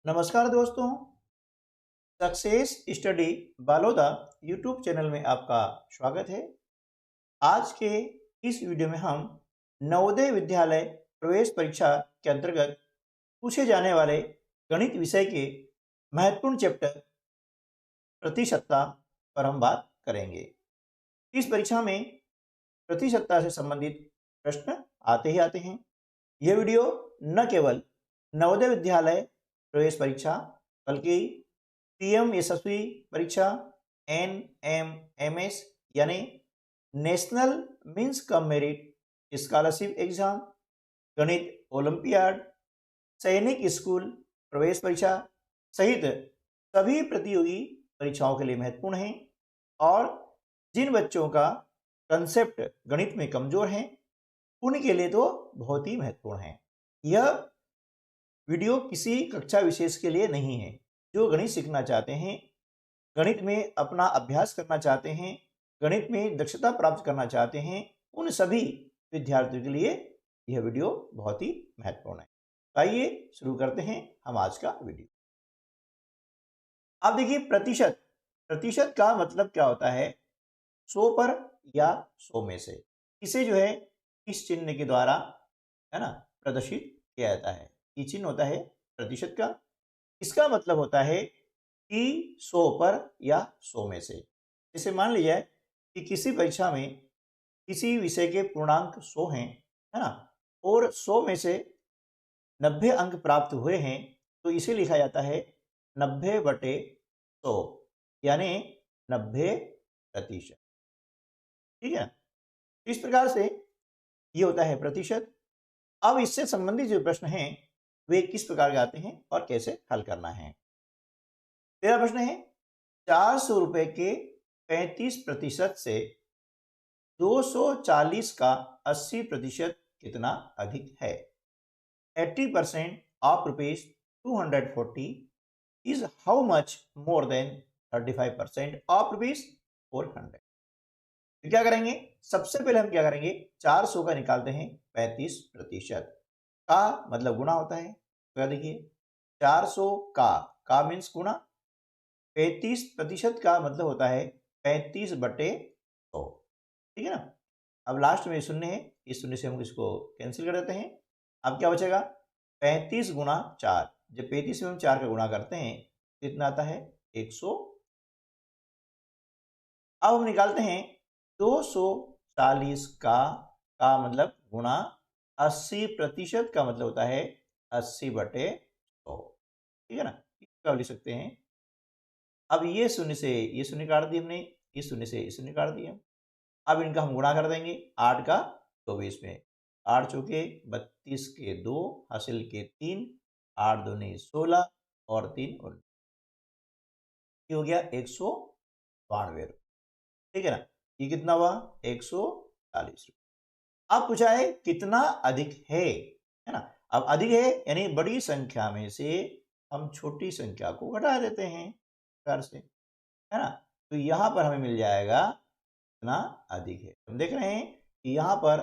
नमस्कार दोस्तों। Success study Baloda YouTube channel में आपका स्वागत है। आज के इस वीडियो में हम नवोदय विद्यालय प्रवेश परीक्षा के अंतर्गत पूछे जाने वाले गणित विषय के महत्वपूर्ण चैप्टर प्रतिशतता पर हम बात करेंगे। इस परीक्षा में प्रतिशतता से संबंधित प्रश्न आते ही आते हैं। यह वीडियो न केवल नवोदय विद्यालय प्रवेश परीक्षा बल्कि पीएम यशस्वी परीक्षा, NMMS यानी national means cum merit scholarship exam, गणित ओलंपियाड, सैनिक स्कूल प्रवेश परीक्षा सहित सभी प्रतियोगी परीक्षाओं के लिए महत्वपूर्ण है। और जिन बच्चों का कंसेप्ट गणित में कमजोर है उनके लिए तो बहुत ही महत्वपूर्ण है। यह वीडियो किसी कक्षा विशेष के लिए नहीं है। जो गणित सीखना चाहते हैं, गणित में अपना अभ्यास करना चाहते हैं, गणित में दक्षता प्राप्त करना चाहते हैं, उन सभी विद्यार्थियों के लिए यह वीडियो बहुत ही महत्वपूर्ण है। आइए शुरू करते हैं हम आज का वीडियो। अब देखिए, प्रतिशत का मतलब क्या होता है? 100 पर या 100 में से। इसे जो है इस चिन्ह के द्वारा है ना प्रदर्शित किया जाता है। ये चिन्ह होता है प्रतिशत का। इसका मतलब होता है कि 100 पर या 100 में से। जैसे मान लीजिए कि किसी परीक्षा में किसी विषय के पूर्णांक 100 हैं, है ना, और 100 में से 90 अंक प्राप्त हुए हैं, तो इसे लिखा जाता है 90/100 यानी 90%। ठीक है, इस प्रकार से ये होता है प्रतिशत। अब इससे संबंधित जो प्रश्न हैं वे किस प्रकार के आते हैं और कैसे हल करना है। पहला प्रश्न है, 400 रुपए के 35% से 240 का 80% कितना अधिक है? 80% of ₹240 is how much more than 35% of ₹400? तो क्या करेंगे? सबसे पहले हम क्या करेंगे, 400 का निकालते हैं 35%। का मतलब गुणा होता है। तो देखिए, 400 का मीन्स गुणा, 35% का मतलब होता है 35/100। ठीक है ना। अब लास्ट में शून्य है, इस शून्य से हम इसको कैंसिल कर देते हैं। अब क्या बचेगा? 35 गुणा 4। जब 35 में हम 4 का गुणा करते हैं कितना आता है? 100। अब हम निकालते हैं 240 का मतलब गुणा 80% का मतलब होता है 80/100। ठीक है ना, इसका लिख सकते हैं। अब ये शून्य से ये शून्य काट दिए हमने, इस शून्य से इस शून्य काट दिया। अब इनका हम गुणा कर देंगे 8 का 24 में। 8 चौके 32 के 2 हासिल के 3, 8 दूनी 16 और 3 19, ये हो गया 192। ठीक है ना, ये कितना हुआ? 140। अब पूछा है कितना अधिक है ना। अब अधिक है यानी बड़ी संख्या में से हम छोटी संख्या को घटा देते हैं प्रकार से, है ना। तो यहां पर हमें मिल जाएगा कितना अधिक है। हम देख रहे हैं कि यहां पर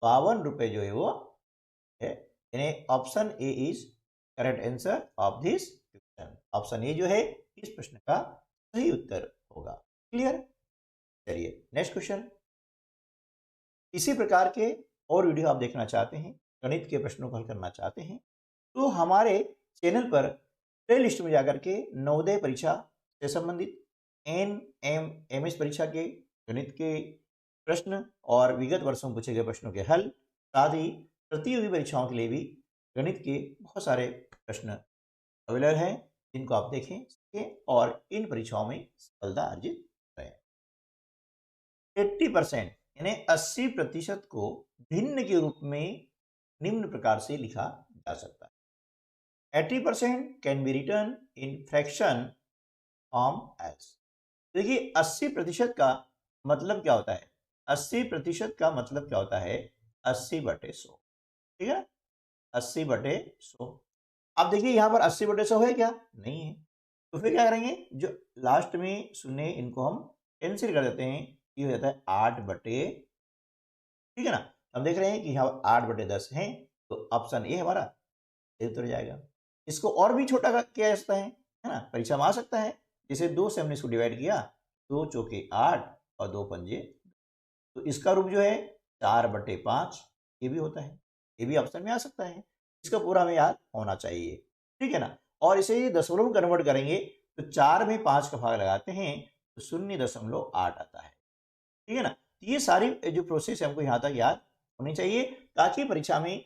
52 रुपए जो है वो है, यानी option A is correct answer of this question. Option A जो है इस प्रश्न का सही उत्तर होगा। क्लियर? चलिए नेक्स्ट क्वेश्चन। इसी प्रकार के और वीडियो आप देखना चाहते हैं, गणित के प्रश्नों को हल करना चाहते हैं, तो हमारे चैनल पर प्ले लिस्ट में जाकर के नवोदय परीक्षा से संबंधित NMMS परीक्षा के गणित के प्रश्न और विगत वर्षों में पूछे गए प्रश्नों के हल, साथ ही प्रतियोगी परीक्षाओं के लिए भी गणित के बहुत सारे प्रश्न अवेलेबल हैं, जिनको आप देखें, सीखें और इन परीक्षाओं में सफलता अर्जित करें। 80% यानी 80% को भिन्न के रूप में निम्न प्रकार से लिखा जा सकता है। 80% can be return in fraction form as. देखिए, 80% का मतलब क्या होता है? 80% का मतलब क्या होता है? 80/100। ठीक है, 80/100। अब देखिए यहां पर 80/100 है क्या? नहीं है। तो फिर क्या करेंगे? जो लास्ट में शून्य इनको हम कैंसिल कर देते हैं। ये हो जाता है 8/, ठीक है ना। हम देख रहे हैं कि यहाँ 8/10 है, तो ऑप्शन ए हमारा सही उत्तर जाएगा। इसको और भी छोटा किया जा सकता है ना, परीक्षा में आ सकता है। जैसे 2 से हमने इसको डिवाइड किया, 2 चौके 8 और 2 पंजे, तो इसका रूप जो है 4/5, ये भी होता है, ये भी ऑप्शन में आ सकता है। इसका पूरा हमें याद होना चाहिए, ठीक है ना। और इसे दशमलव में कन्वर्ट करेंगे तो 4 में 5 का भाग लगाते हैं तो 0.8 आता है, ठीक है ना। ये सारी जो प्रोसेस है हमको यहाँ तक याद होनी चाहिए, ताकि परीक्षा में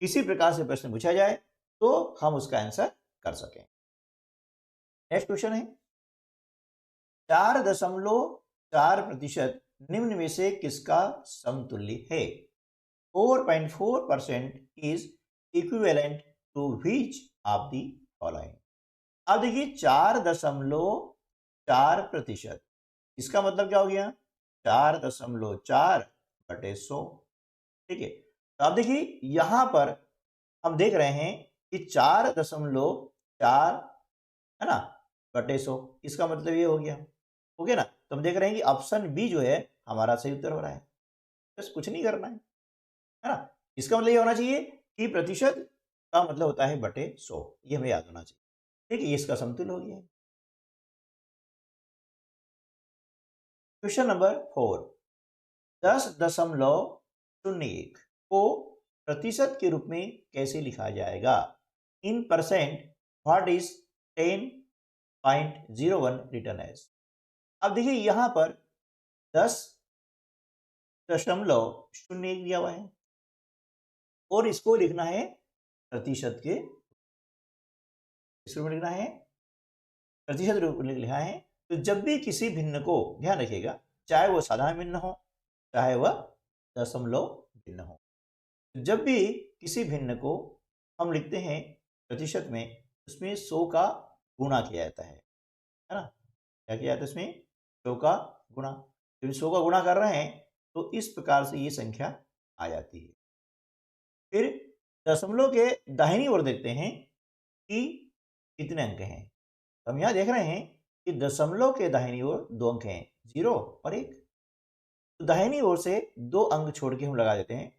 किसी प्रकार से प्रश्न पूछा जाए तो हम उसका आंसर कर सकें। नेक्स्ट क्वेश्चन है 4.4% निम्न में से किसका समतुल्य है? 4.4% is equivalent to which of the following? अब देखिए 4.4%, इसका मतलब क्या हो गया? 4.4/100, ठीक है। तो अब देखिए यहां पर हम देख रहे हैं कि 4.4 है ना बटे 100, इसका मतलब ये हो गया, ना। तो हम देख रहे हैं कि ऑप्शन बी जो है हमारा सही उत्तर हो रहा है, बस कुछ नहीं करना है ना। इसका मतलब ये होना चाहिए कि प्रतिशत का मतलब होता है बटे 100, ये हमें याद होना चाहिए, ठीक है। ये इसका समतुल्य हो गया। क्वेश्चन नंबर 4, 10.01 को प्रतिशत के रूप में कैसे लिखा जाएगा? In percent what is 10.01 return as? अब देखिए यहां पर 10.01 दिया हुआ है और इसको लिखना है प्रतिशत के रूप में, लिखना है प्रतिशत रूप में लिखा है। तो जब भी किसी भिन्न को, ध्यान रखिएगा, चाहे वो साधारण भिन्न हो चाहे वह दशमलव भिन्न हो, जब भी किसी भिन्न को हम लिखते हैं प्रतिशत में, उसमें 100 का गुणा किया जाता है ना। क्या किया जाता है इसमें? 100 का गुणा। जब 100 का गुणा कर रहे हैं तो इस प्रकार से ये संख्या आ जाती है। फिर दशमलव के दाहिनी ओर देखते हैं कि कितने अंक हैं। तो हम यहाँ देख रहे हैं कि दशमलव के दाहिनी ओर 2 अंक हैं, 0 और 1। तो दाहिनी ओर से 2 अंक छोड़ के हम लगा देते हैं।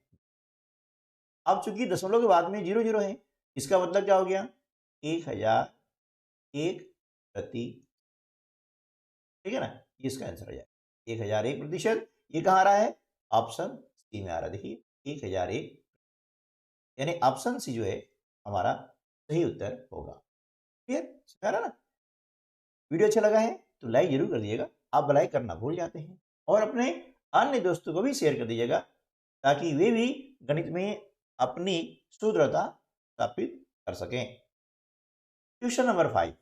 अब चूंकि दशमलव के बाद में 0 है, इसका मतलब क्या हो गया? 1001 प्रति, ठीक है ना, ये इसका आंसर हो जाए 1001%। ये कहाँ आ रहा है? ऑप्शन सी में आ रहा है। देखिए 1001, यानी ऑप्शन सी जो है हमारा सही उत्तर होगा। क्लियर? समझ रहा ना? वीडियो अच्छा लगा है तो लाइक जरूर कर दीजिएगा, आप लाइक करना भूल जाते हैं, और अपने अन्य दोस्तों को भी शेयर कर दीजिएगा ताकि वे भी गणित में अपनी शुद्धता स्थापित कर सकें। क्वेश्चन नंबर 5,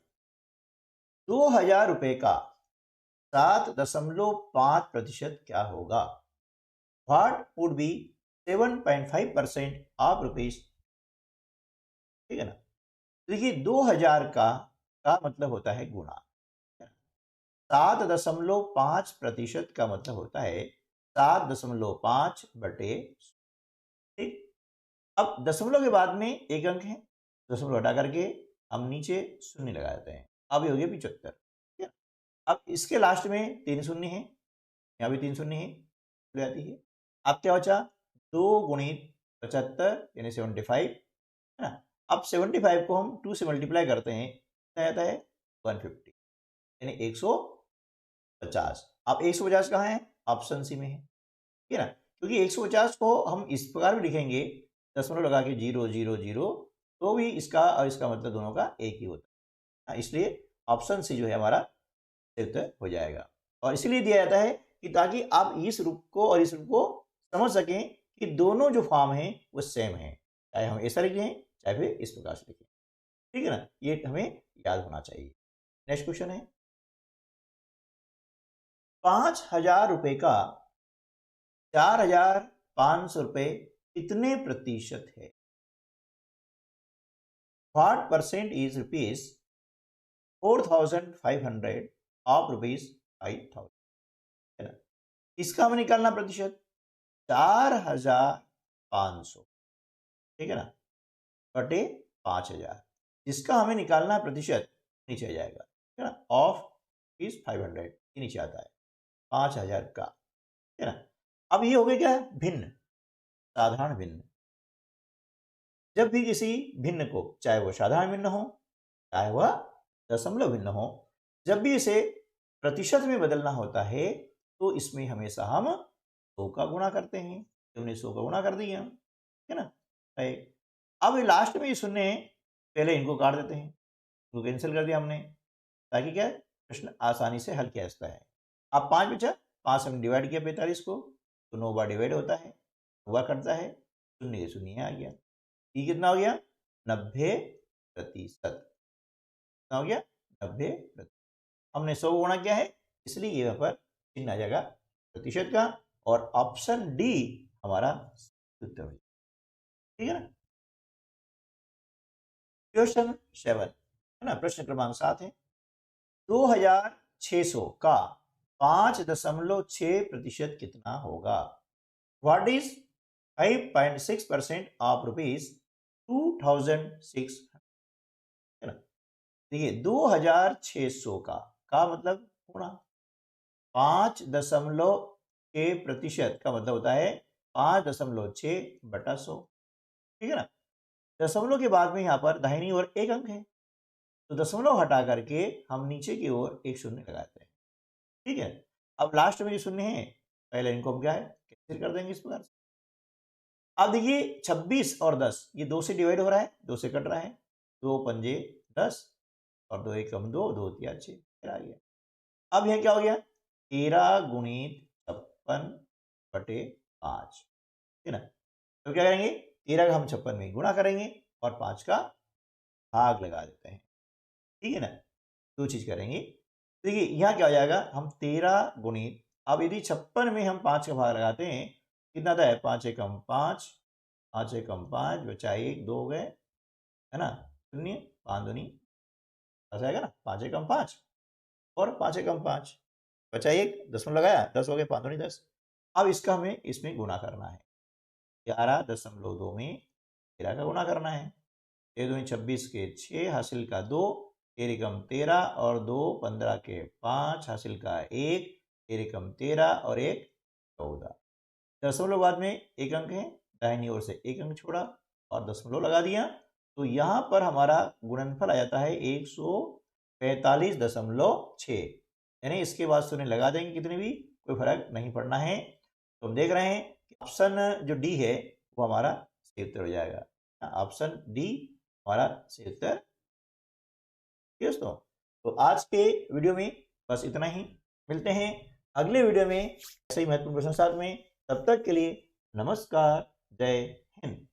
2000 रुपए का 7.5% क्या होगा? What would be 7.5% of rupees? ठीक है ना। देखिए 2000 का मतलब होता है गुणा, 7.5% का मतलब होता है 7.5/100, ठीक। अब दशमलव के बाद में एक अंक है, दशमलव हटा करके हम नीचे शून्य लगा देते हैं, अब ये हो गया 75, ठीक है। अब इसके लास्ट में 3 शून्य है, यहाँ भी 3 शून्य है, ले आती है। अब क्या बचा? 2 × 75 यानी 75, है ना। अब 75 को हम 2 से मल्टीप्लाई करते हैं, क्या आता है? 150, यानी 150। अब 150 कहाँ है? ऑप्शन सी में है, ठीक है ना। क्योंकि 150 को हम इस प्रकार भी लिखेंगे, दशमलव लगा के 000, तो भी इसका और इसका मतलब दोनों का एक ही होता है, इसलिए ऑप्शन सी जो है हमारा उत्तर हो जाएगा। और इसलिए दिया जाता है कि ताकि आप इस रूप को और इस रूप को समझ सकें कि दोनों जो फॉर्म है वो सेम है, चाहे हम ऐसा लिखें चाहे फिर इस प्रकार से लिखें, ठीक है ना। ये हमें याद होना चाहिए। नेक्स्ट क्वेश्चन है 5000 रुपए का 4500 रुपए कितने प्रतिशत है? What percent is rupees 4500 of rupees 5000, है ना। इसका हमें निकालना प्रतिशत 4500, ठीक है ना, बटे 5000, इसका हमें निकालना प्रतिशत नीचे आ जाएगा, ठीक है ना, ऑफ इज 500, ये नीचे आता है 5000 का, ठीक है ना। अब ये हो गया क्या? भिन्न, साधारण भिन्न। जब भी किसी भिन्न को, चाहे वो साधारण भिन्न हो चाहे वह दशमलव भिन्न हो, जब भी इसे प्रतिशत में बदलना होता है तो इसमें हमेशा हम 100 का गुणा करते हैं। हमने 100 का गुणा कर दिया, है ना। अब लास्ट में ये शून्य है, पहले इनको काट देते हैं, इनको कैंसिल कर दिया हमने, ताकि क्या प्रश्न आसानी से हल किया जाता है। अब 5 बचा, 5 से हमने डिवाइड किया 45 को, तो 9 बार डिवाइड होता है, हुआ करता है, शून्य शून्य आ गया। ये कितना हो गया? 90%। कितना हो गया? 90%। हमने 100 गुणा किया है, इसलिए यहाँ पर चिन्ह आ जाएगा प्रतिशत का, और ऑप्शन डी हमारा उत्तर हो। ठीक है ना। क्वेश्चन 7 है ना, प्रश्न क्रमांक 7 है, 2600 का 5.6% कितना होगा? What is 5.6% of rupees 2600? है ना। देखिए 2600 का मतलब गुणा 5.6% का मतलब होता है 5.6/100। ठीक है ना। दशमलव के बाद में यहाँ पर दाहिनी ओर एक अंक है, तो दशमलव हटा करके हम नीचे की ओर एक शून्य लगाते हैं। ठीक है। अब लास्ट में जो शून्य है, पहले इनको हम क्या है कैंसिल कर देंगे इस प्रकार से। अब देखिए 26 और 10 ये 2 से डिवाइड हो रहा है, 2 से कट रहा है, 2 पंजे 10 और 2 एकम 2, 2 तिया 6 आ गया। अब यह क्या हो गया? 13 गुणित 56/5, है ना। तो क्या करेंगे? 13 का हम 56 में गुणा करेंगे और 5 का भाग लगा देते हैं। ठीक है ना। दो चीज करेंगे। देखिए यहाँ क्या हो जाएगा, हम 13 गुणित, अब यदि 56 में हम 5 का भाग लगाते हैं, कितना आता है? 5 एकम 5, 5 एकम 5 बचा 1, 2 हो गए, है ना, शून्य, 5 दूनी 10 आएगा ना, 5 एकम 5 और 5 एकम 5 बचा 1, 10 में लगाया 10 हो गए, 5 दूनी 10। अब इसका हमें इसमें गुणा करना है, 11.2 में 13 का गुणा करना है, 1 दूनी 26 के 6 हासिल का 2, 13 एकम 13 और 2 15 के 5 हासिल का 1, 13 एकम 13 और 1 14। दशमलव बाद में एक अंक है, दाहिनी ओर से एक अंक छोड़ा और दशमलव लगा दिया, तो यहाँ पर हमारा गुणनफल आ जाता है 145.6। यानी इसके बाद शून्य लगा देंगे कितने भी, कोई फर्क नहीं पड़ना है। तो हम देख रहे हैं कि ऑप्शन जो डी है वो हमारा सही उत्तर हो जाएगा। ऑप्शन डी हमारा सही उत्तर। दोस्तों तो आज के वीडियो में बस इतना ही, मिलते हैं अगले वीडियो में ऐसे ही महत्वपूर्ण प्रश्न साथ में। तब तक के लिए नमस्कार, जय हिंद।